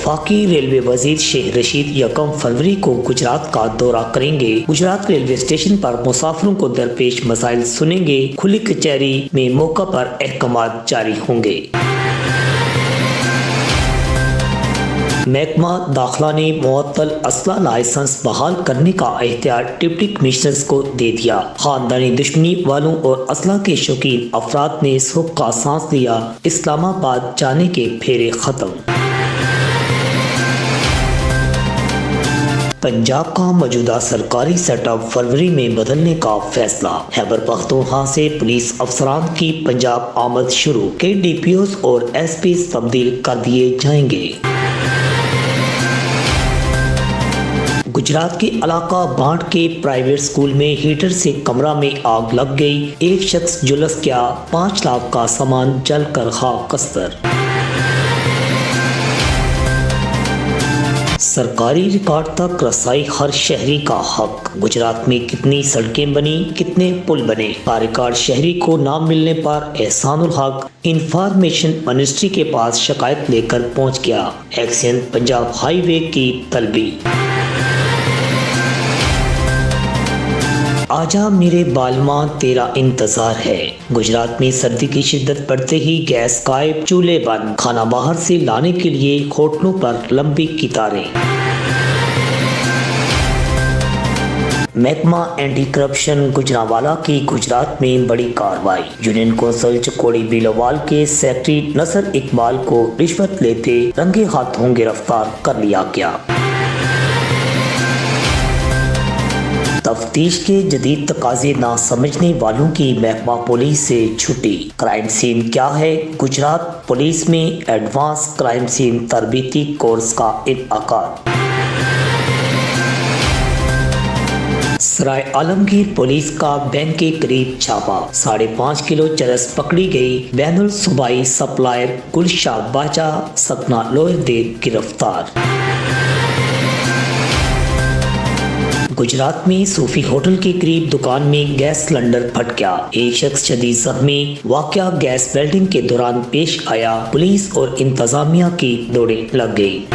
वफाकी रेलवे वजीर शेख रशीद 1 फरवरी को गुजरात का दौरा करेंगे। गुजरात रेलवे स्टेशन पर मुसाफिरों को दरपेश मसाइल सुनेंगे। खुली कचहरी में मौका पर अहकामात जारी होंगे। महकमा दाखिला ने मुअत्तल असला लाइसेंस बहाल करने का इख्तियार डिप्टी कमिश्नर्स को दे दिया। खानदानी दुश्मनी वालों और असला के शौकीन अफराद ने सुख का सांस लिया। इस्लामाबाद जाने के फेरे खत्म। पंजाब का मौजूदा सरकारी सेटअप फरवरी में बदलने का फैसला। खैबर पख्तूनख्वा से पुलिस अफसरान की पंजाब आमद शुरू। कई DPOs और SPs तब्दील कर दिए जाएंगे। गुजरात के इलाका बांट के प्राइवेट स्कूल में हीटर से कमरा में आग लग गई। एक शख्स झुलस गया। 5 लाख का सामान जलकर खाक कस्तर। सरकारी रिकॉर्ड तक रसाई हर शहरी का हक। गुजरात में कितनी सड़कें बनी, कितने पुल बने, का रिकॉर्ड शहरी को ना मिलने पर एहसानुल हक इंफॉर्मेशन मिनिस्ट्री के पास शिकायत लेकर पहुंच गया। एक्शन पंजाब हाईवे की तलबी। आजा मेरे बालमा तेरा इंतजार है। गुजरात में सर्दी की शिद्दत बढ़ते ही गैस गायब, चूल्हे बंद, खाना बाहर से लाने के लिए होटलों पर लंबी कतारें। महकमा एंटी करप्शन गुजरांवाला की गुजरात में बड़ी कार्रवाई। यूनियन कौंसिल चकोड़ी बिलोवाल के सेक्रेटरी नसर इकबाल को रिश्वत लेते रंगे हाथों गिरफ्तार कर लिया गया। तफ्तीश के जदीद तकाजे ना समझने वालों की महकमा पुलिस से छुट्टी। क्राइम सीन क्या है? गुजरात पुलिस में एडवांस क्राइम सीन तरबीती कोर्स का इनअकाद। सराय आलमगीर पुलिस का बैंक के करीब छापा। 5.5 किलो चरस पकड़ी गई। बैनुल सूबाई सप्लायर गुलशाह बाचा सतना लोहरदेव गिरफ्तार। गुजरात में सूफी होटल के करीब दुकान में गैस सिलेंडर फट गया। एक शख्स शदीद जख्मी। वाकया गैस वेल्डिंग के दौरान पेश आया। पुलिस और इंतजामिया की दौड़ें लग गई।